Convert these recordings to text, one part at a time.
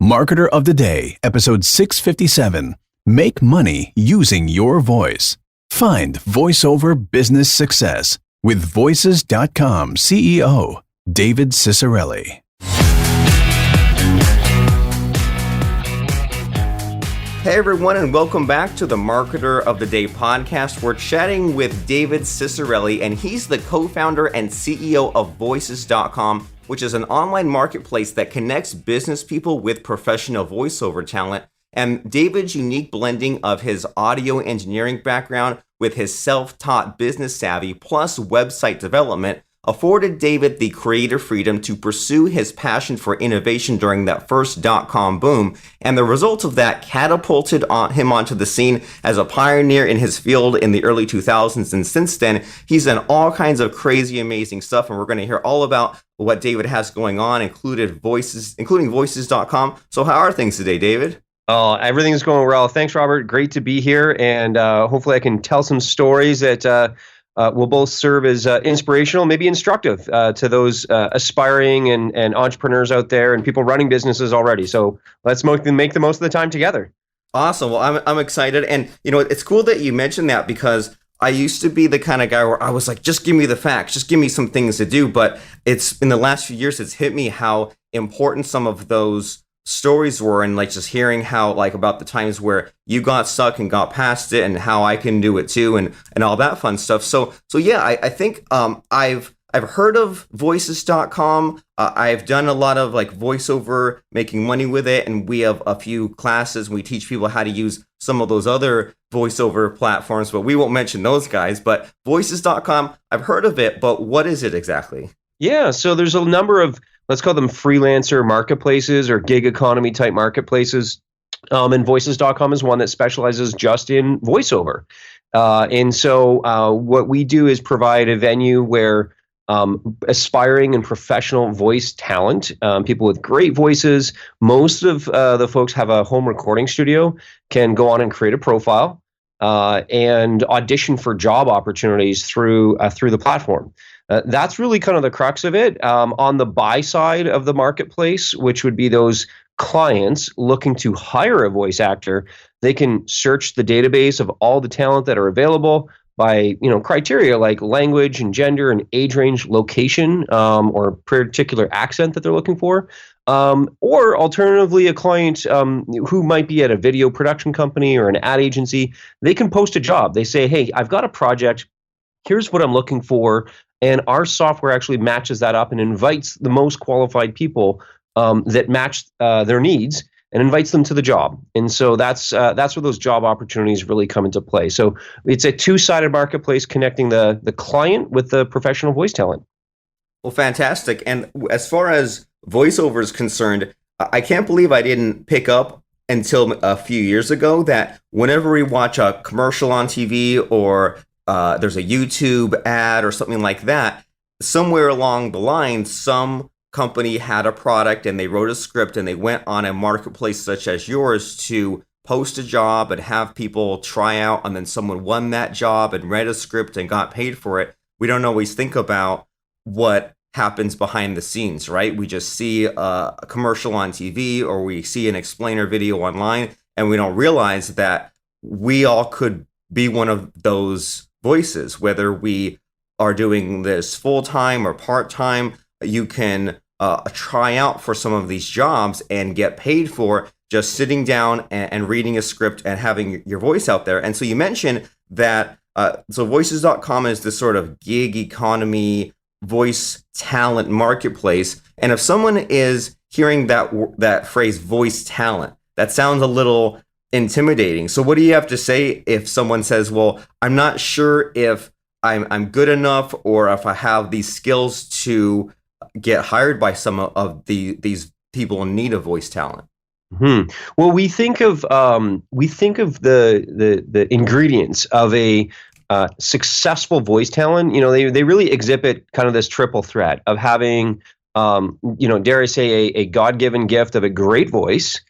Marketer of the Day, episode 657. Make money using your voice. Find voiceover business success with Voices.com CEO, David Ciccarelli. Hey everyone, and welcome back to the Marketer of the Day podcast. We're chatting with David Ciccarelli, and he's the co-founder and CEO of Voices.com, which is an online marketplace that connects business people with professional voiceover talent. And David's unique blending of his audio engineering background with his self-taught business savvy plus website development afforded David the creative freedom to pursue his passion for innovation during that first .com boom, and the result of that catapulted him onto the scene as a pioneer in his field in the early 2000s, and since then, he's done all kinds of crazy, amazing stuff, and we're going to hear all about what David has going on, including Voices.com. So how are things today, David? Oh, everything's going well. Thanks, Robert. Great to be here, and hopefully I can tell some stories that will both serve as inspirational, maybe instructive to those aspiring and entrepreneurs out there and people running businesses already. So let's make the most of the time together. Awesome. Well, I'm excited. And, you know, it's cool that you mentioned that because I used to be the kind of guy where I was like, just give me the facts, just give me some things to do. But it's in the last few years, it's hit me how important some of those stories were, and like just hearing how like about the times where you got stuck and got past it and how I can do it too and all that fun stuff. So yeah, I think I've heard of Voices.com. I've done a lot of like voiceover, making money with it, and we have a few classes. We teach people how to use some of those other voiceover platforms, but we won't mention those guys. But Voices.com, I've heard of it, but what is it exactly? Yeah, so there's a number of, let's call them freelancer marketplaces or gig economy type marketplaces. And Voices.com is one that specializes just in voiceover. And so what we do is provide a venue where aspiring and professional voice talent, people with great voices, most of the folks have a home recording studio, can go on and create a profile and audition for job opportunities through the platform. That's really kind of the crux of it. On the buy side of the marketplace, which would be those clients looking to hire a voice actor, they can search the database of all the talent that are available by criteria like language and gender and age range, location, or particular accent that they're looking for. Or alternatively, a client who might be at a video production company or an ad agency, they can post a job. They say, hey, I've got a project. Here's what I'm looking for. And our software actually matches that up and invites the most qualified people that match their needs and invites them to the job. And so that's where those job opportunities really come into play. So it's a two-sided marketplace connecting the client with the professional voice talent. Well, fantastic. And as far as voiceover is concerned, I can't believe I didn't pick up until a few years ago that whenever we watch a commercial on TV or there's a YouTube ad or something like that, somewhere along the line, some company had a product and they wrote a script and they went on a marketplace such as yours to post a job and have people try out, and then someone won that job and read a script and got paid for it. We don't always think about what happens behind the scenes, right? We just see a commercial on TV or we see an explainer video online, and we don't realize that we all could be one of those voices, whether we are doing this full-time or part-time. You can try out for some of these jobs and get paid for just sitting down and reading a script and having your voice out there. And so you mentioned that so Voices.com is this sort of gig economy voice talent marketplace. And if someone is hearing that phrase voice talent, that sounds a little intimidating. So what do you have to say if someone says, well, I'm not sure if I'm good enough or if I have these skills to get hired by some of these people in need of voice talent? Mm-hmm. Well, we think of the ingredients of a successful voice talent. They really exhibit kind of this triple threat of having, dare I say, a God-given gift of a great voice.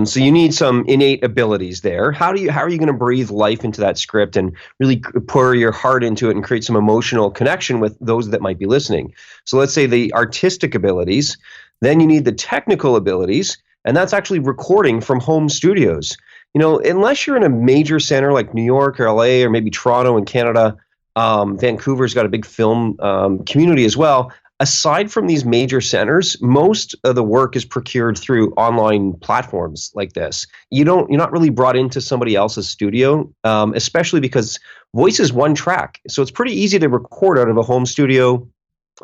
So you need some innate abilities there. How are you going to breathe life into that script and really pour your heart into it and create some emotional connection with those that might be listening? So let's say the artistic abilities, then you need the technical abilities, And that's actually recording from home studios. Unless you're in a major center like New York or LA or maybe Toronto in Canada, Vancouver's got a big film community as well. Aside from these major centers, most of the work is procured through online platforms like this. You're not really brought into somebody else's studio, especially because voice is one track. So it's pretty easy to record out of a home studio.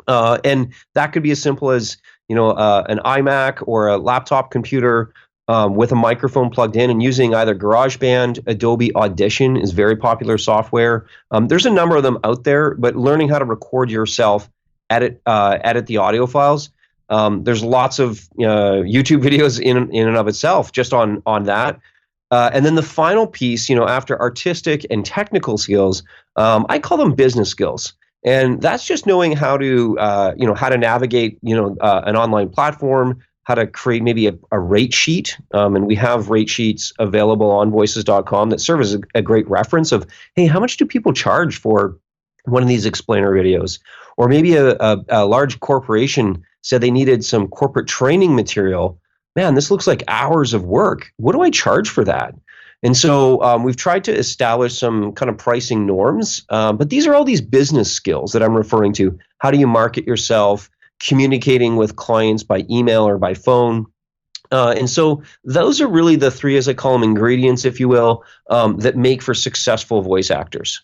And that could be as simple as, an iMac or a laptop computer with a microphone plugged in and using either GarageBand. Adobe Audition is very popular software. There's a number of them out there, but learning how to record yourself, edit the audio files. There's lots of YouTube videos in and of itself just on that. And then the final piece, after artistic and technical skills, I call them business skills. And that's just knowing how to, how to navigate, an online platform, how to create maybe a rate sheet. And we have rate sheets available on voices.com that serve as a great reference of, hey, how much do people charge for one of these explainer videos? Or maybe a large corporation said they needed some corporate training material. Man, this looks like hours of work. What do I charge for that? And so we've tried to establish some kind of pricing norms, but these are all these business skills that I'm referring to. How do you market yourself, communicating with clients by email or by phone? And so those are really the three, as I call them, ingredients, if you will, that make for successful voice actors.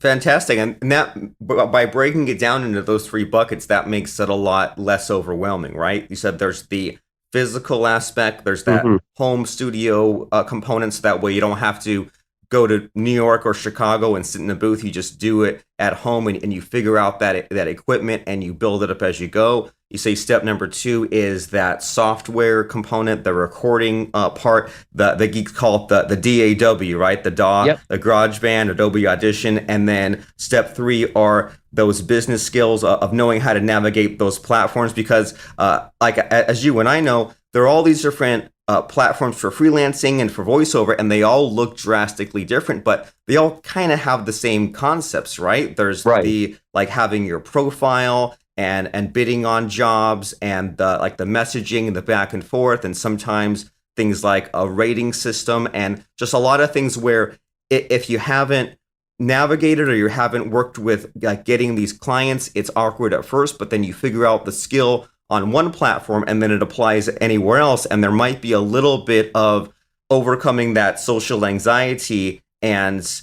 Fantastic. And that, by breaking it down into those three buckets, that makes it a lot less overwhelming, right? You said there's the physical aspect, there's that home studio components. That way you don't have to go to New York or Chicago and sit in a booth. You just do it at home, and you figure out that equipment and you build it up as you go. You say step number 2 is that software component, the recording part. The geeks call it the DAW, right? The DAW, yep. The GarageBand, Adobe Audition. And then step 3 are those business skills of knowing how to navigate those platforms, because like as you and I know, there are all these different platforms for freelancing and for voiceover, and they all look drastically different, but they all kind of have the same concepts, right? There's the like having your profile and bidding on jobs, and the messaging and the back and forth, and sometimes things like a rating system, and just a lot of things where if you haven't navigated or you haven't worked with getting these clients, it's awkward at first, but then you figure out the skill on one platform and then it applies anywhere else, and there might be a little bit of overcoming that social anxiety and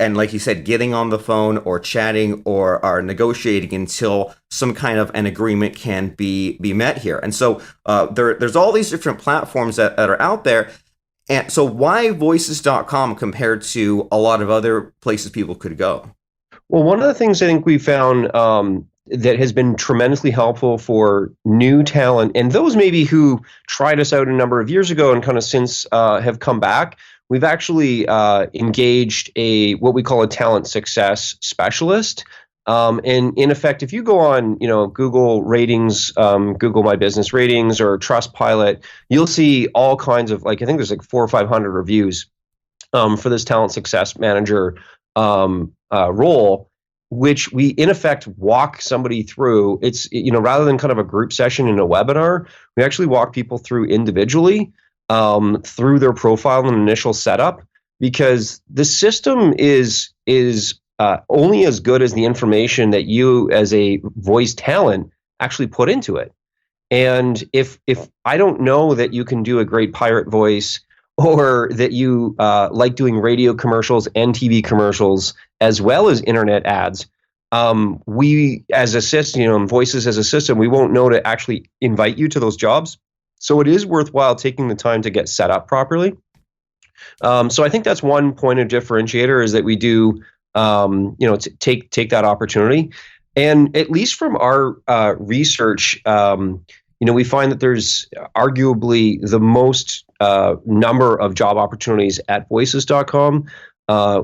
like you said, getting on the phone or chatting or negotiating until some kind of an agreement can be met here. And so there's all these different platforms that are out there. And so why voices.com compared to a lot of other places people could go? Well, one of the things I think we found that has been tremendously helpful for new talent, and those maybe who tried us out a number of years ago and kind of since have come back, we've actually engaged what we call a talent success specialist. And in effect, if you go on, Google ratings, Google My Business ratings or Trustpilot, you'll see all kinds of, I think there's 400 or 500 reviews for this talent success manager role, which we in effect walk somebody through. It's, rather than kind of a group session in a webinar, we actually walk people through individually through their profile and initial setup, because the system is only as good as the information that you as a voice talent actually put into it. And if I don't know that you can do a great pirate voice, or that you like doing radio commercials and TV commercials as well as internet ads, we as a system, Voices as a system, we won't know to actually invite you to those jobs. So it is worthwhile taking the time to get set up properly. So I think that's one point of differentiator, is that we do, take that opportunity. And at least from our research, we find that there's arguably the most number of job opportunities at voices.com,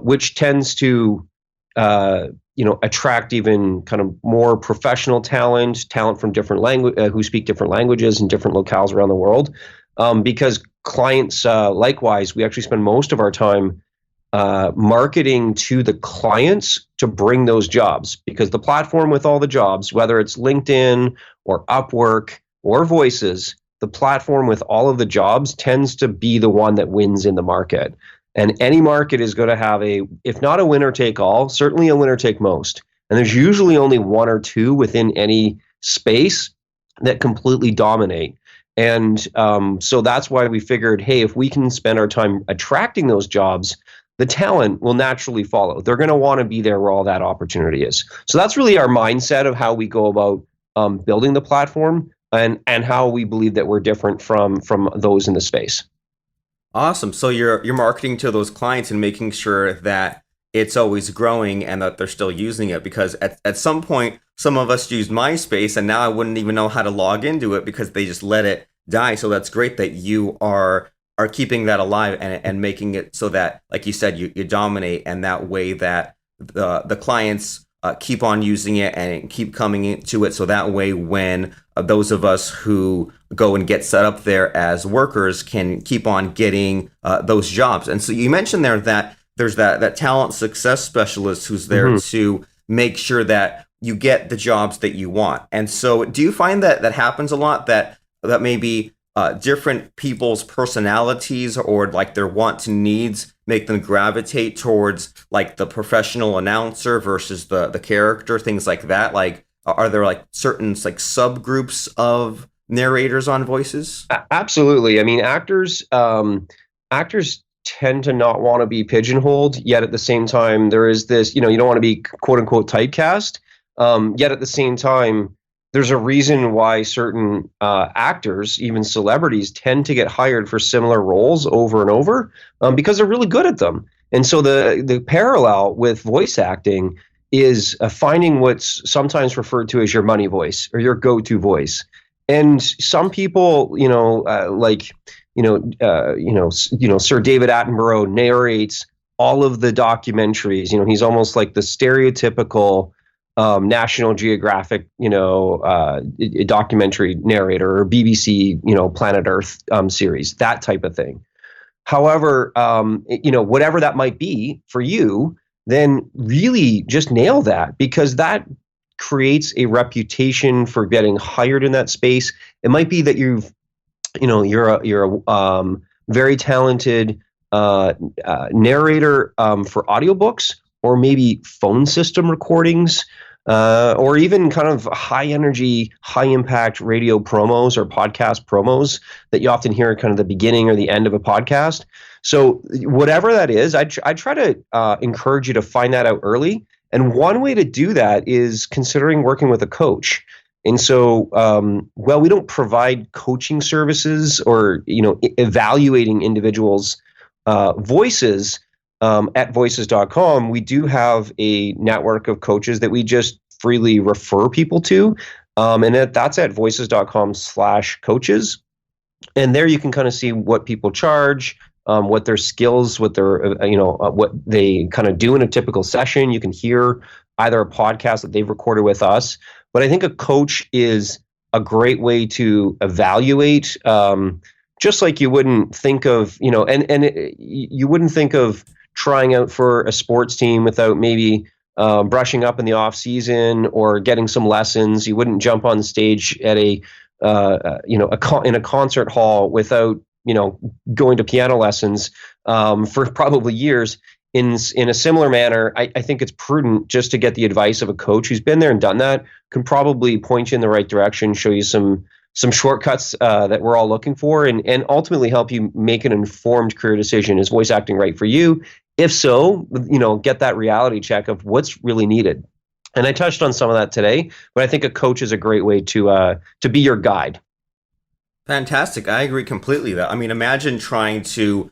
which tends to attract even kind of more professional talent from different who speak different languages in different locales around the world. Because clients, likewise, we actually spend most of our time marketing to the clients to bring those jobs, because the platform with all the jobs, whether it's LinkedIn or Upwork or Voices, the platform with all of the jobs tends to be the one that wins in the market. And any market is going to have if not a winner take all, certainly a winner take most. And there's usually only one or two within any space that completely dominate. And so that's why we figured, hey, if we can spend our time attracting those jobs, the talent will naturally follow. They're going to want to be there where all that opportunity is. So that's really our mindset of how we go about building the platform, and how we believe that we're different from those in the space. Awesome. So you're marketing to those clients and making sure that it's always growing and that they're still using it, because at some point, some of us used MySpace and now I wouldn't even know how to log into it because they just let it die. So that's great that you are keeping that alive and making it so that, like you said, you dominate, and that way that the clients keep on using it and keep coming into it. So that way, when those of us who go and get set up there as workers can keep on getting those jobs. And so you mentioned there that there's that talent success specialist who's there to make sure that you get the jobs that you want. And so do you find that happens a lot, that maybe different people's personalities or like their wants and needs make them gravitate towards like the professional announcer versus the character, things like that? Like, are there like certain like subgroups of narrators on voices? Absolutely. I mean, actors tend to not want to be pigeonholed, yet at the same time, there is this, you don't want to be quote unquote typecast. Yet at the same time, there's a reason why certain actors, even celebrities, tend to get hired for similar roles over and over, because they're really good at them. And so the parallel with voice acting is finding what's sometimes referred to as your money voice or your go-to voice. And some people, Sir David Attenborough narrates all of the documentaries. He's almost like the stereotypical National Geographic, documentary narrator, or BBC, Planet Earth series, that type of thing. However, whatever that might be for you, then really just nail that, because that creates a reputation for getting hired in that space. It might be that you're a very talented narrator for audiobooks, or maybe phone system recordings, or even kind of high energy, high impact radio promos or podcast promos that you often hear at kind of the beginning or the end of a podcast. So whatever that is, I try to encourage you to find that out early. And one way to do that is considering working with a coach. And so, while we don't provide coaching services or, evaluating individuals' voices, at voices.com, we do have a network of coaches that we just freely refer people to. And that's at voices.com/coaches. And there you can kind of see what people charge, what their skills, what their, what they kind of do in a typical session. You can hear either a podcast that they've recorded with us. But I think a coach is a great way to evaluate, just like you wouldn't think of, you wouldn't think of trying out for a sports team without maybe brushing up in the off season or getting some lessons. You wouldn't jump on stage at in a concert hall without going to piano lessons for probably years. In a similar manner, I think it's prudent just to get the advice of a coach who's been there and done that, can probably point you in the right direction, show you some shortcuts that we're all looking for, and ultimately help you make an informed career decision. Is voice acting right for you? If so, get that reality check of what's really needed. And I touched on some of that today, but I think a coach is a great way to be your guide. Fantastic. I agree completely. That, I mean, imagine trying to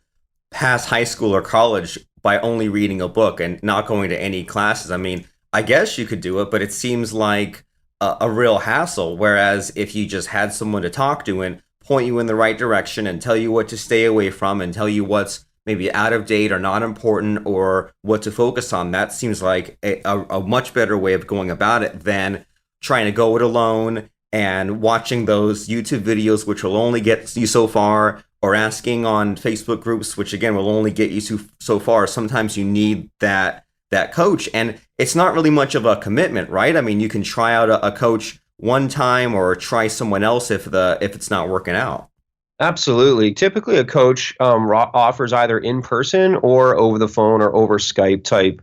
pass high school or college by only reading a book and not going to any classes. I mean, I guess you could do it, but it seems like a real hassle. Whereas if you just had someone to talk to and point you in the right direction and tell you what to stay away from and tell you what's maybe out of date or not important or what to focus on, that seems like a much better way of going about it than trying to go it alone and watching those YouTube videos, which will only get you so far, or asking on Facebook groups, which again will only get you so far. Sometimes you need that coach, and it's not really much of a commitment, right? I mean, you can try out a coach one time or try someone else if it's not working out? Absolutely. Typically, a coach offers either in person or over the phone or over Skype type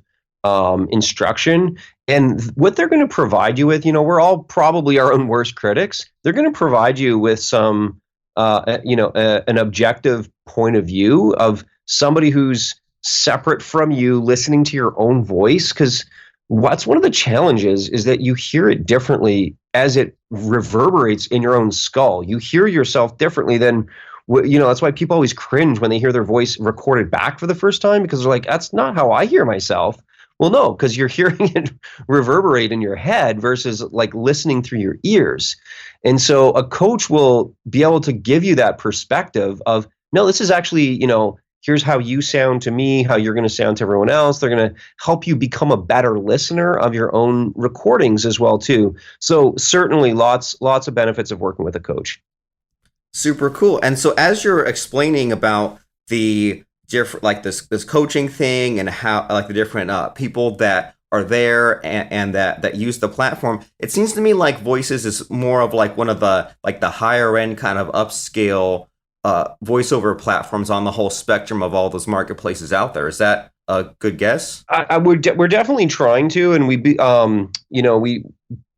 instruction. And what they're going to provide you with, we're all probably our own worst critics. They're going to provide you with some, an objective point of view of somebody who's separate from you, listening to your own voice. Because what's one of the challenges is that you hear it differently as it reverberates in your own skull. You hear yourself differently than, that's why people always cringe when they hear their voice recorded back for the first time, because they're like, that's not how I hear myself. Well, no, because you're hearing it reverberate in your head versus like listening through your ears. And so a coach will be able to give you that perspective of, no, this is actually, here's how you sound to me, how you're going to sound to everyone else. They're going to help you become a better listener of your own recordings as well, too. So certainly lots of benefits of working with a coach. Super cool. And so as you're explaining about the different, like this coaching thing and how like the different people that are there and that use the platform, it seems to me like Voices is more of like one of the higher end kind of upscale voiceover platforms on the whole spectrum of all those marketplaces out there. Is that a good guess? We're definitely trying to, and we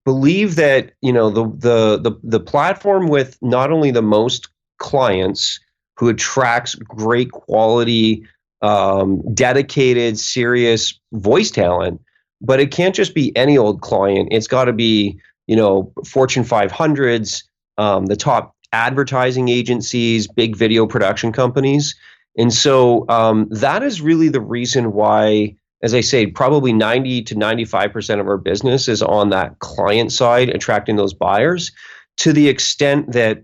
believe that the platform with not only the most clients, who attracts great quality, dedicated, serious voice talent, but it can't just be any old client. It's got to be Fortune 500s, the top advertising agencies, big video production companies. And so that is really the reason why, as I say, probably 90 to 95% of our business is on that client side, attracting those buyers, to the extent that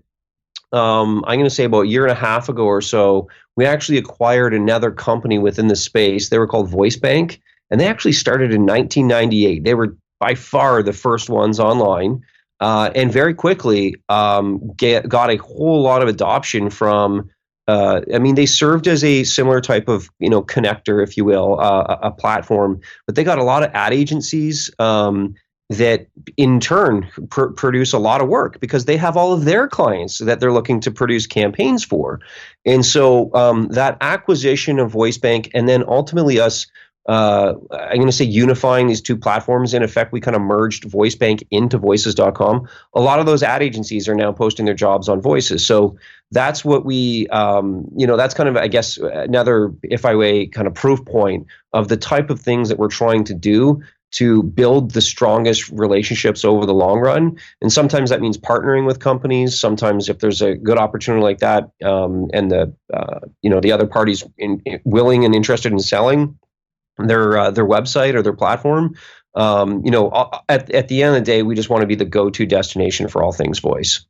I'm going to say about a year and a half ago or so, we actually acquired another company within the space. They were called VoiceBank, and they actually started in 1998. They were by far the first ones online. And very quickly got a whole lot of adoption from, they served as a similar type of, connector, if you will, a platform, but they got a lot of ad agencies that in turn produce a lot of work because they have all of their clients that they're looking to produce campaigns for. And so that acquisition of VoiceBank, and then ultimately us, I'm going to say unifying these two platforms. In effect, we kind of merged VoiceBank into Voices.com. A lot of those ad agencies are now posting their jobs on Voices. So that's what we, that's kind of, I guess, another, if I may, kind of proof point of the type of things that we're trying to do to build the strongest relationships over the long run. And sometimes that means partnering with companies. Sometimes if there's a good opportunity like that, and the other party's willing and interested in selling their website or their platform, at the end of the day, we just want to be the go-to destination for all things voice.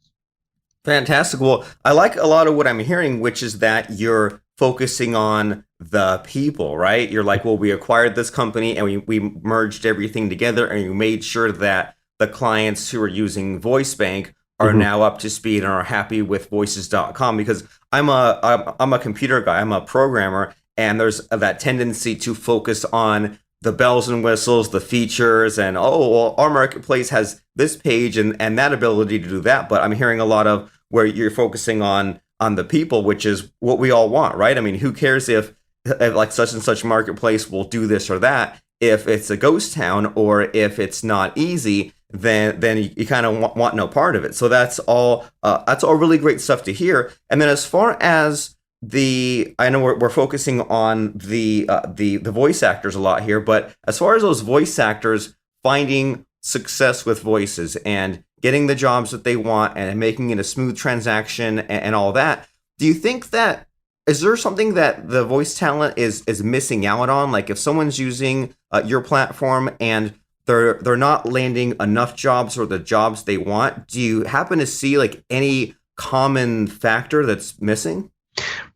Fantastic. Well, I like a lot of what I'm hearing, which is that you're focusing on the people, right? You're like, well, we acquired this company and we merged everything together, and you made sure that the clients who are using VoiceBank are now up to speed and are happy with Voices.com. Because I'm a computer guy, I'm a programmer, and there's that tendency to focus on the bells and whistles, the features, and our marketplace has this page and that ability to do that. But I'm hearing a lot of where you're focusing on the people, which is what we all want, right? I mean, who cares if like such and such marketplace will do this or that? If it's a ghost town or if it's not easy, then you kind of want no part of it. So that's all really great stuff to hear. And then as far as I know we're focusing on the voice actors a lot here, but as far as those voice actors finding success with voices and getting the jobs that they want and making it a smooth transaction and all that, do you think that is there something that the voice talent is missing out on? Like if someone's using your platform and they're not landing enough jobs or the jobs they want, do you happen to see like any common factor that's missing?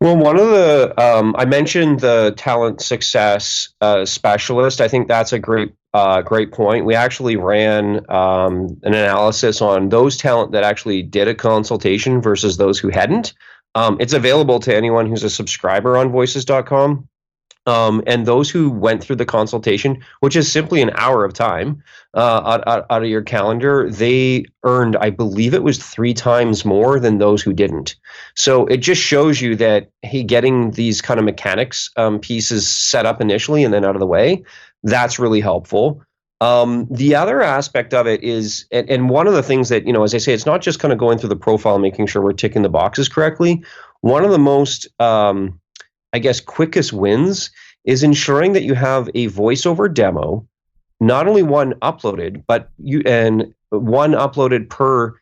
Well, one of the I mentioned the talent success specialist. I think that's a great point. We actually ran an analysis on those talent that actually did a consultation versus those who hadn't. It's available to anyone who's a subscriber on Voices.com. And those who went through the consultation, which is simply an hour of time out of your calendar, they earned, I believe it was 3 times more than those who didn't. So it just shows you that, hey, getting these kind of mechanics pieces set up initially and then out of the way, that's really helpful. The other aspect of it is, and one of the things that, as I say, it's not just kind of going through the profile and making sure we're ticking the boxes correctly. One of the most I guess, quickest wins is ensuring that you have a voiceover demo, not only one uploaded, but one uploaded per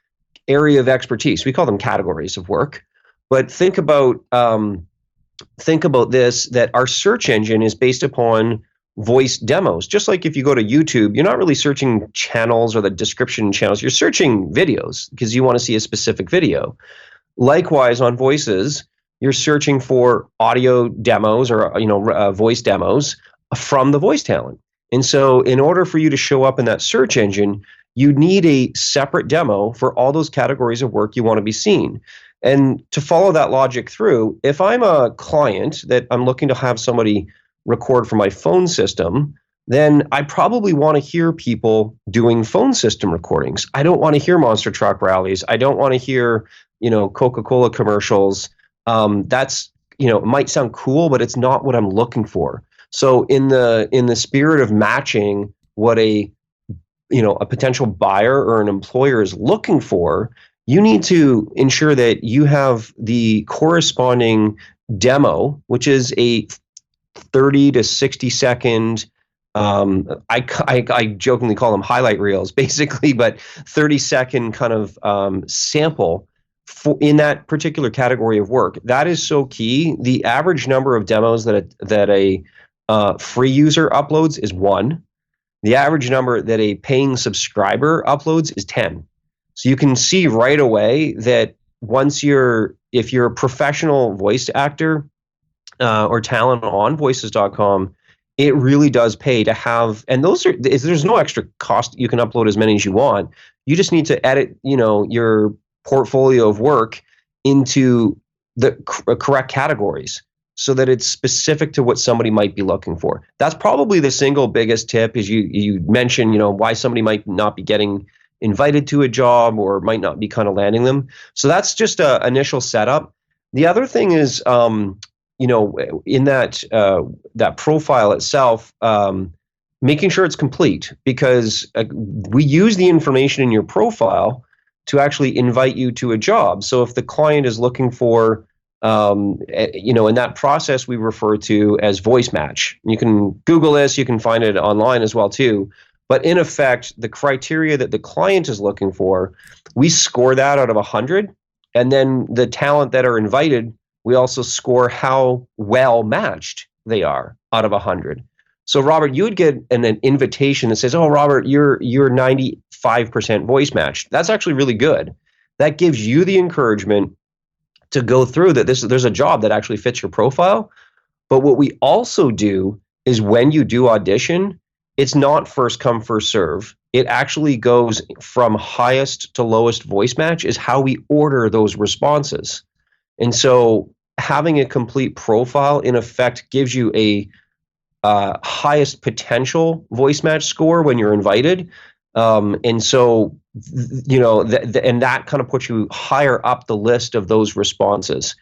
area of expertise. We call them categories of work. But think about this, that our search engine is based upon voice demos. Just like if you go to YouTube, you're not really searching channels or the description channels. You're searching videos because you want to see a specific video. Likewise, on Voices, you're searching for audio demos or voice demos from the voice talent. And so in order for you to show up in that search engine, you need a separate demo for all those categories of work you want to be seen. And to follow that logic through, if I'm a client that I'm looking to have somebody record from my phone system, then I probably want to hear people doing phone system recordings. I don't want to hear monster truck rallies. I don't want to hear, Coca-Cola commercials. That's, it might sound cool, but it's not what I'm looking for. So in the spirit of matching what a potential buyer or an employer is looking for, you need to ensure that you have the corresponding demo, which is a 30 to 60 second, I jokingly call them highlight reels basically, but 30-second kind of sample in that particular category of work. That is so key. The average number of demos that a free user uploads is 1. The average number that a paying subscriber uploads is 10. So you can see right away that if you're a professional voice actor or talent on voices.com, it really does pay to have, and there's no extra cost. You can upload as many as you want. You just need to edit, your portfolio of work into the correct categories so that it's specific to what somebody might be looking for. That's probably the single biggest tip. Is you mentioned, why somebody might not be getting invited to a job or might not be kind of landing them. So that's just a initial setup. The other thing is, in that profile itself, making sure it's complete, because we use the information in your profile to actually invite you to a job. So if the client is looking for, in that process we refer to as voice match. You can Google this, you can find it online as well too. But in effect, the criteria that the client is looking for, we score that out of 100. And then the talent that are invited, we also score how well matched they are out of 100. So Robert, you would get an invitation that says, "Oh, Robert, you're 95% voice matched." That's actually really good. That gives you the encouragement to go through that. There's a job that actually fits your profile. But what we also do is when you do audition, it's not first come, first serve. It actually goes from highest to lowest voice match is how we order those responses. And so having a complete profile in effect gives you a highest potential voice match score when you're invited. And so, and that kind of puts you higher up the list of those responses.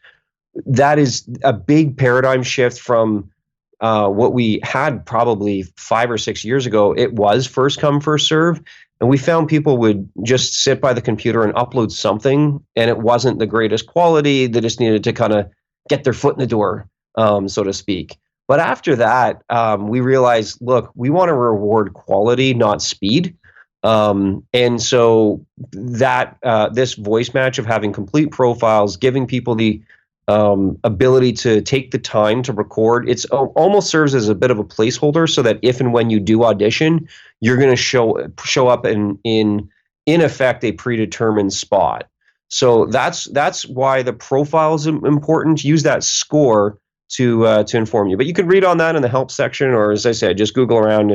That is a big paradigm shift from what we had probably 5 or 6 years ago. It was first come, first serve. And we found people would just sit by the computer and upload something, and it wasn't the greatest quality. They just needed to kind of get their foot in the door, so to speak. But after that, we realized, look, we want to reward quality, not speed. And so that this voice match of having complete profiles, giving people the ability to take the time to record, it's almost serves as a bit of a placeholder so that if and when you do audition, you're going to show up in effect a predetermined spot. So that's why the profile is important. Use that score to inform you. But you can read on that in the help section, or as I said, just Google around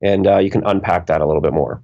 and you can unpack that a little bit more.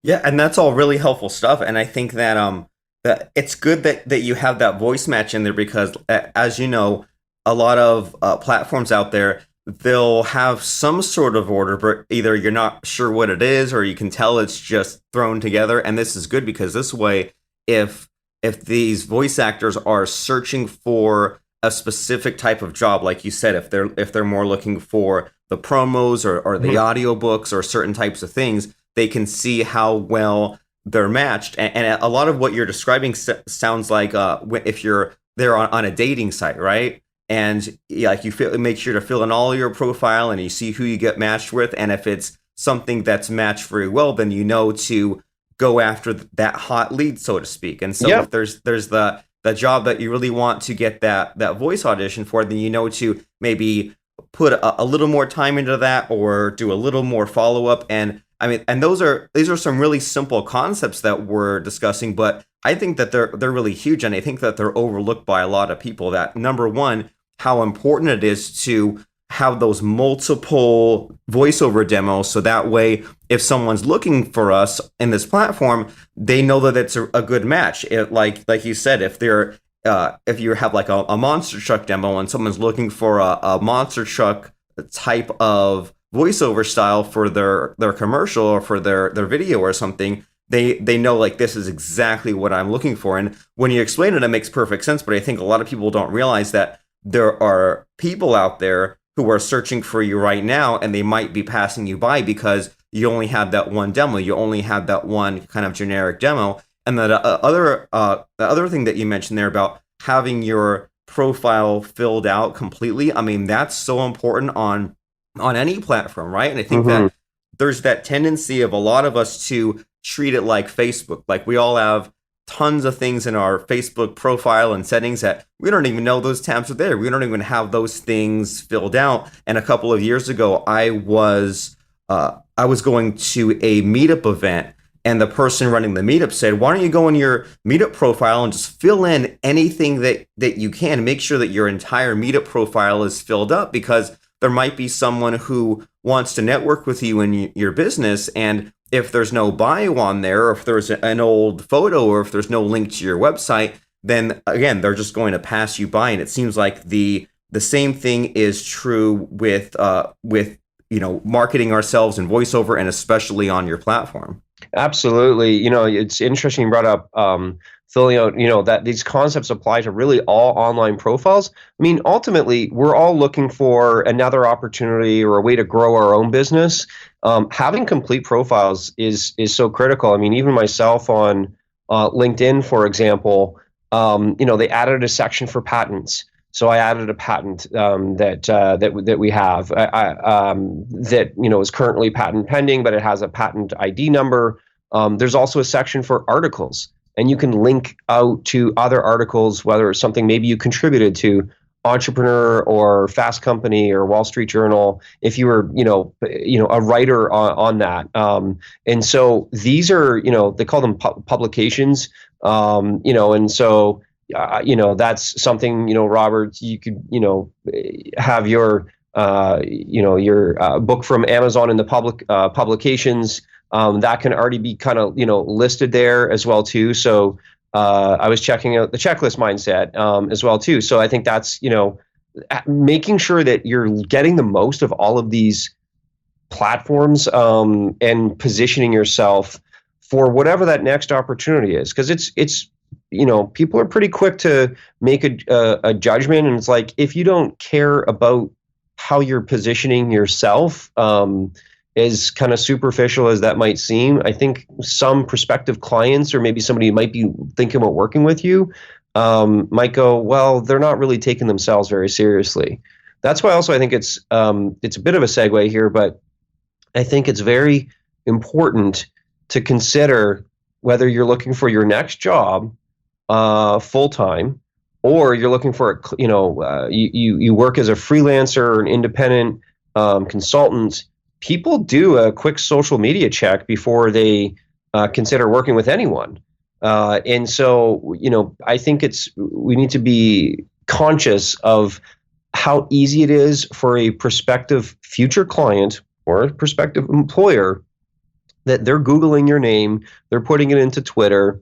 Yeah, and that's all really helpful stuff. And I think that that it's good that you have that voice match in there because, as you know, a lot of platforms out there, they'll have some sort of order, but either you're not sure what it is, or you can tell it's just thrown together. And this is good because this way, if these voice actors are searching for a specific type of job, like you said, if they're more looking for the promos or the audiobooks or certain types of things, they can see how well they're matched. And a lot of what you're describing sounds like if you're there on a dating site, right? And like make sure to fill in all your profile and you see who you get matched with. And if it's something that's matched very well, then you know to go after that hot lead, so to speak. And so if there's the job that you really want to get that voice audition for, then you know to maybe put a little more time into that or do a little more follow up. And I mean, and these are some really simple concepts that we're discussing, but I think that they're really huge, and I think that they're overlooked by a lot of people. That number one, how important it is to have those multiple voiceover demos, so that way, if someone's looking for us in this platform, they know that it's a good match. Like you said, if you have like a monster truck demo and someone's looking for a monster truck type of voiceover style for their commercial or for their video or something, they know like this is exactly what I'm looking for. And when you explain it, it makes perfect sense. But I think a lot of people don't realize that there are people out there who are searching for you right now, and they might be passing you by because you only have that one demo, you only have that one kind of generic demo. And the other thing that you mentioned there about having your profile filled out completely, I mean, that's so important on any platform, right? And I think that there's that tendency of a lot of us to treat it like Facebook. Like we all have tons of things in our Facebook profile and settings that we don't even know those tabs are there. We don't even have those things filled out. And a couple of years ago, I was going to a meetup event, and the person running the meetup said, why don't you go in your meetup profile and just fill in anything that you can, make sure that your entire meetup profile is filled up, because there might be someone who wants to network with you in your business, and if there's no bio on there, or if there's an old photo, or if there's no link to your website, then again, they're just going to pass you by. And it seems like the same thing is true with marketing ourselves in voiceover, and especially on your platform. Absolutely. It's interesting you brought up filling out, that these concepts apply to really all online profiles. I mean, ultimately, we're all looking for another opportunity or a way to grow our own business. Having complete profiles is so critical. I mean, even myself on LinkedIn, for example, they added a section for patents. So I added a patent that we have that is currently patent pending, but it has a patent ID number. There's also a section for articles, and you can link out to other articles, whether it's something maybe you contributed to Entrepreneur or Fast Company or Wall Street Journal, if you were a writer on that. And so these are they call them publications, and so. That's something, Robert, you could, have your book from Amazon in the public publications that can already be kind of, listed there as well, too. So I was checking out the checklist mindset as well, too. So I think that's, making sure that you're getting the most of all of these platforms and positioning yourself for whatever that next opportunity is. Because it's people are pretty quick to make a judgment, and it's like, if you don't care about how you're positioning yourself, as kind of superficial as that might seem, I think some prospective clients, or maybe somebody who might be thinking about working with you, might go, well, they're not really taking themselves very seriously. That's why also I think it's a bit of a segue here, but I think it's very important to consider whether you're looking for your next job full time, or you're looking for you work as a freelancer or an independent consultant. People do a quick social media check before they consider working with anyone, and so I think we need to be conscious of how easy it is for a prospective future client or a prospective employer that they're Googling your name, they're putting it into Twitter,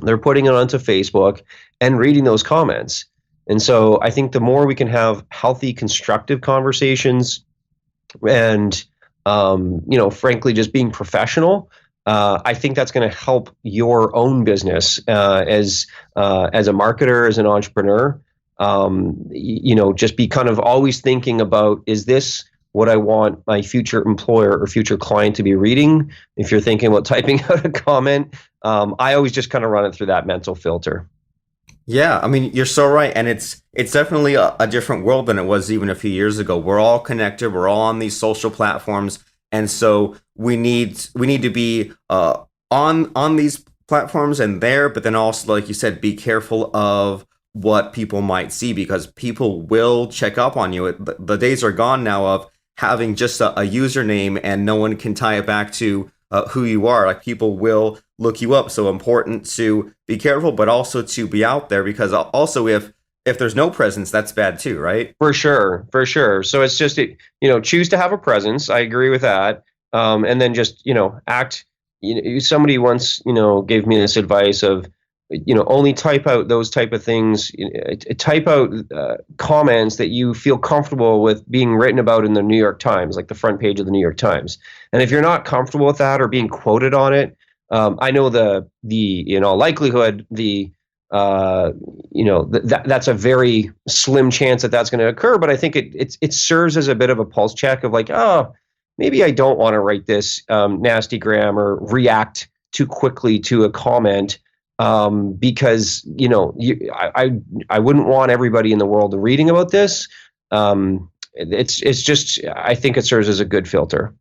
they're putting it onto Facebook and reading those comments. And so I think the more we can have healthy, constructive conversations and, frankly, just being professional, I think that's going to help your own business as a marketer, as an entrepreneur. Just be kind of always thinking about, is this what I want my future employer or future client to be reading? If you're thinking about typing out a comment, I always just kind of run it through that mental filter. Yeah, I mean, you're so right, and it's definitely a different world than it was even a few years ago. We're all connected, we're all on these social platforms, and so we need to be on these platforms and there, but then also, like you said, be careful of what people might see, because people will check up on you. The days are gone now of having just a username and no one can tie it back to who you are. Like, people will look you up. So important to be careful, but also to be out there, because also if there's no presence, that's bad too, right? For sure. So it's just, choose to have a presence. I agree with that. And then just, act. Somebody once, gave me this advice of, only type out those type of things. Type out comments that you feel comfortable with being written about in the New York Times, like the front page of the New York Times. And if you're not comfortable with that or being quoted on it, I know the likelihood, that's a very slim chance that that's going to occur. But I think it serves as a bit of a pulse check of like, oh, maybe I don't want to write this nasty gram or react too quickly to a comment. Because I wouldn't want everybody in the world reading about this. It's just, I think it serves as a good filter.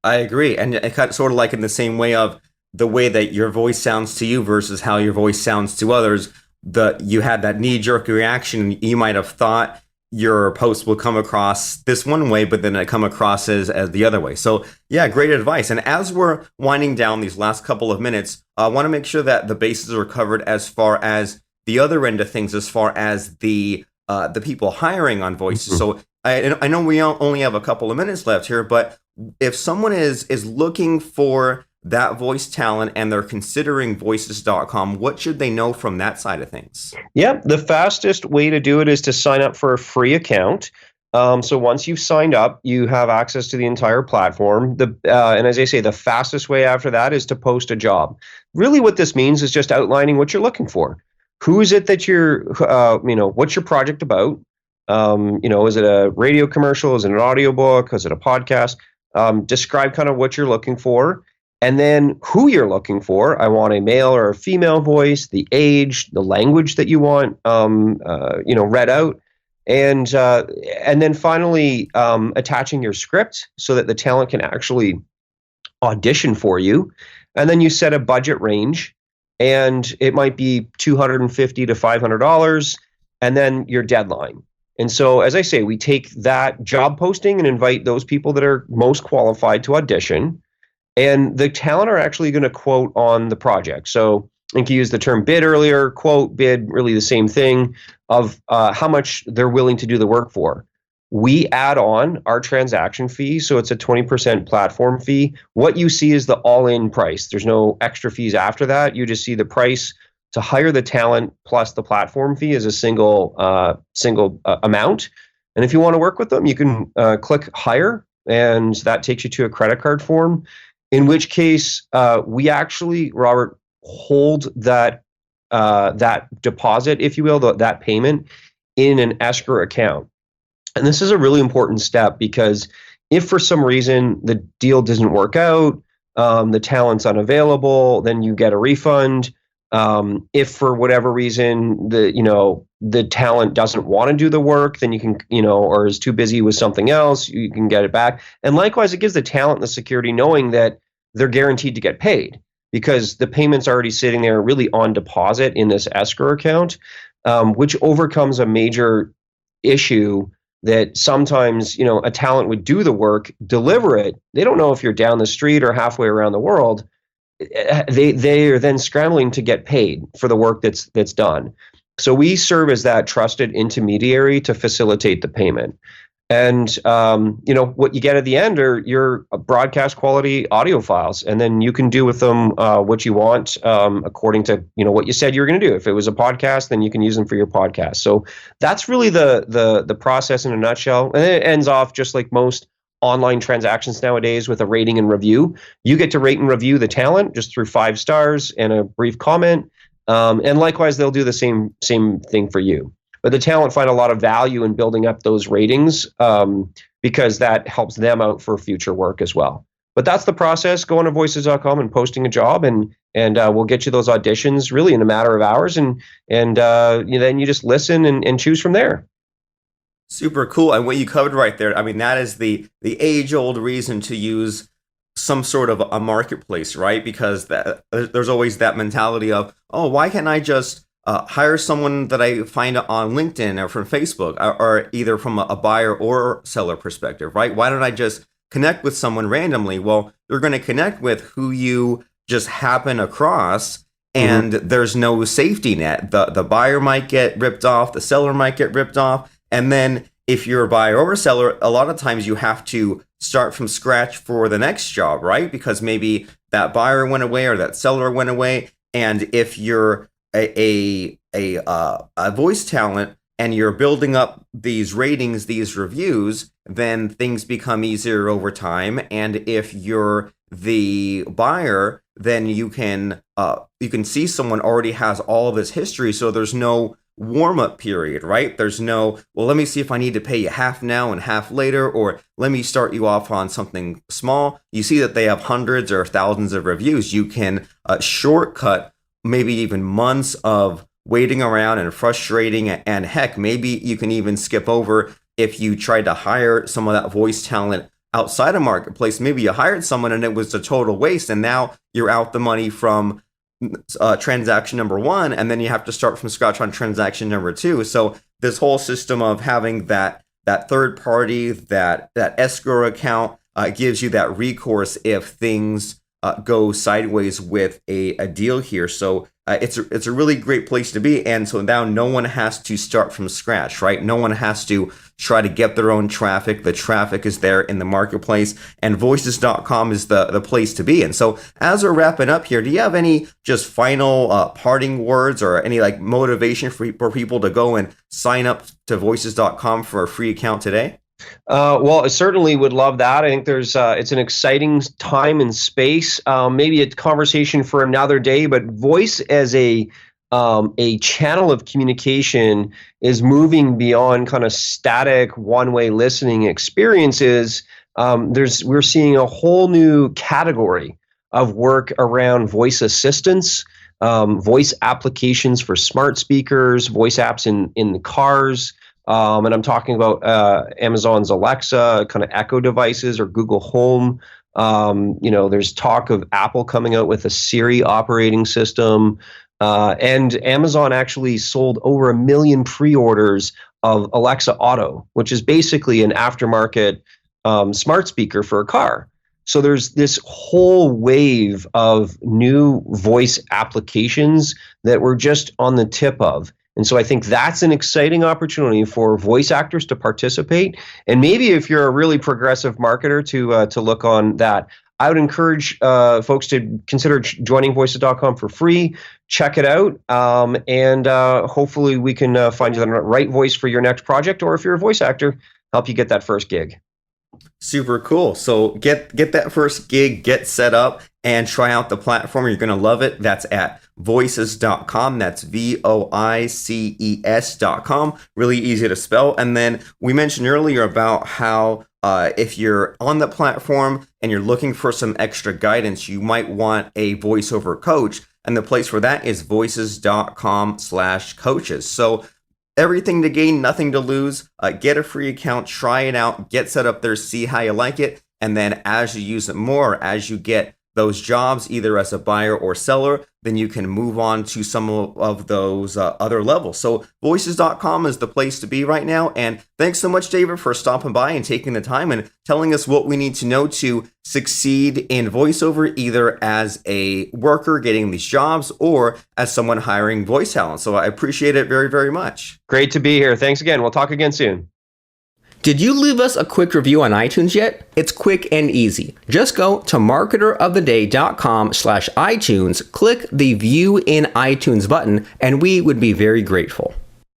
I agree, and it kind of sort of like in the same way of the way that your voice sounds to you versus how your voice sounds to others. You had that knee-jerk reaction. You might have thought your post will come across this one way, but then it come across as the other way. So yeah, great advice. And as we're winding down these last couple of minutes, I want to make sure that the bases are covered as far as the other end of things, as far as the people hiring on Voices. So I know we only have a couple of minutes left here, but if someone is looking for that voice talent and they're considering voices.com, what should they know from that side of things? Yeah, the fastest way to do it is to sign up for a free account. So once you've signed up, you have access to the entire platform. And as I say, the fastest way after that is to post a job. Really what this means is just outlining what you're looking for. Who is it that what's your project about? Is it a radio commercial? Is it an audiobook? Is it a podcast? Describe kind of what you're looking for. And then who you're looking for. I want a male or a female voice, the age, the language that you want, read out. And then finally, attaching your script so that the talent can actually audition for you. And then you set a budget range, and it might be $250 to $500, and then your deadline. And so, as I say, we take that job posting and invite those people that are most qualified to audition. And the talent are actually going to quote on the project. So I think you used the term bid earlier, quote, bid, really the same thing, of how much they're willing to do the work for. We add on our transaction fee, so it's a 20% platform fee. What you see is the all-in price. There's no extra fees after that. You just see the price to hire the talent plus the platform fee is a single amount. And if you want to work with them, you can click hire, and that takes you to a credit card form. In which case, we actually, Robert, hold that deposit, if you will, that payment in an escrow account. And this is a really important step, because if for some reason the deal doesn't work out, the talent's unavailable, then you get a refund. If for whatever reason the talent doesn't want to do the work, then you can, or is too busy with something else, you can get it back. And likewise, it gives the talent the security knowing that they're guaranteed to get paid, because the payment's already sitting there really on deposit in this escrow account, which overcomes a major issue that sometimes, a talent would do the work, deliver it. They don't know if you're down the street or halfway around the world. They are then scrambling to get paid for the work that's done. So we serve as that trusted intermediary to facilitate the payment. And what you get at the end are your broadcast quality audio files, and then you can do with them what you want according to what you said you were going to do. If it was a podcast, then you can use them for your podcast. So that's really the process in a nutshell. And it ends off just like most online transactions nowadays with a rating and review. You get to rate and review the talent just through 5 stars and a brief comment, and likewise they'll do the same thing for you. But the talent find a lot of value in building up those ratings because that helps them out for future work as well. But that's the process. Going to voices.com and posting a job, and we'll get you those auditions really in a matter of hours, and then you just listen and choose from there. Super cool. And what you covered right there, I mean, that is the age-old reason to use some sort of a marketplace, right? Because there's always that mentality of, oh, why can't I just hire someone that I find on LinkedIn or from Facebook, or either from a buyer or seller perspective, right? Why don't I just connect with someone randomly? Well, you're going to connect with who you just happen across, and there's no safety net. The buyer might get ripped off, the seller might get ripped off, and then if you're a buyer or a seller, a lot of times you have to start from scratch for the next job, right? Because maybe that buyer went away or that seller went away, and if you're a voice talent and you're building up these ratings, these reviews, then things become easier over time. And if you're the buyer, then you can see someone already has all of this history, so there's no warm-up period, right? There's no, well, let me see if I need to pay you half now and half later, or let me start you off on something small. You see that they have hundreds or thousands of reviews. You can shortcut maybe even months of waiting around and frustrating, and heck, maybe you can even skip over if you tried to hire some of that voice talent outside of marketplace. Maybe you hired someone and it was a total waste, and now you're out the money from transaction number 1, and then you have to start from scratch on transaction number 2. So this whole system of having that third party, that escrow account gives you that recourse if things go sideways with a deal here. So it's a really great place to be. And so now no one has to start from scratch, right? No one has to try to get their own traffic. The traffic is there in the marketplace, and voices.com is the place to be. And so as we're wrapping up here, do you have any just final parting words or any like motivation for people to go and sign up to voices.com for a free account today? Well, I certainly would love that. I think it's an exciting time and space. Maybe a conversation for another day, but voice as a channel of communication is moving beyond kind of static one-way listening experiences. We're seeing a whole new category of work around voice assistants, voice applications for smart speakers, voice apps in the cars. And I'm talking about Amazon's Alexa, kind of Echo devices, or Google Home. There's talk of Apple coming out with a Siri operating system. And Amazon actually sold over 1 million pre-orders of Alexa Auto, which is basically an aftermarket smart speaker for a car. So there's this whole wave of new voice applications that we're just on the tip of. And so I think that's an exciting opportunity for voice actors to participate. And maybe if you're a really progressive marketer to look on that. I would encourage folks to consider joining voices.com for free. Check it out, and hopefully we can find you the right voice for your next project, or if you're a voice actor, help you get that first gig. Super cool. So get that first gig, get set up, and try out the platform. You're going to love it. That's at voices.com. That's voices.com. Really easy to spell. And then we mentioned earlier about how if you're on the platform and you're looking for some extra guidance, you might want a voiceover coach. And the place for that is voices.com/coaches. So everything to gain, nothing to lose. Get a free account, try it out, get set up there, see how you like it. And then as you use it more, as you get those jobs, either as a buyer or seller, then you can move on to some of those other levels. So voices.com is the place to be right now. And thanks so much, David, for stopping by and taking the time and telling us what we need to know to succeed in voiceover, either as a worker getting these jobs or as someone hiring voice talent. So I appreciate it very, very much. Great to be here. Thanks again. We'll talk again soon. Did you leave us a quick review on iTunes yet? It's quick and easy. Just go to marketeroftheday.com/iTunes, click the View in iTunes button, and we would be very grateful.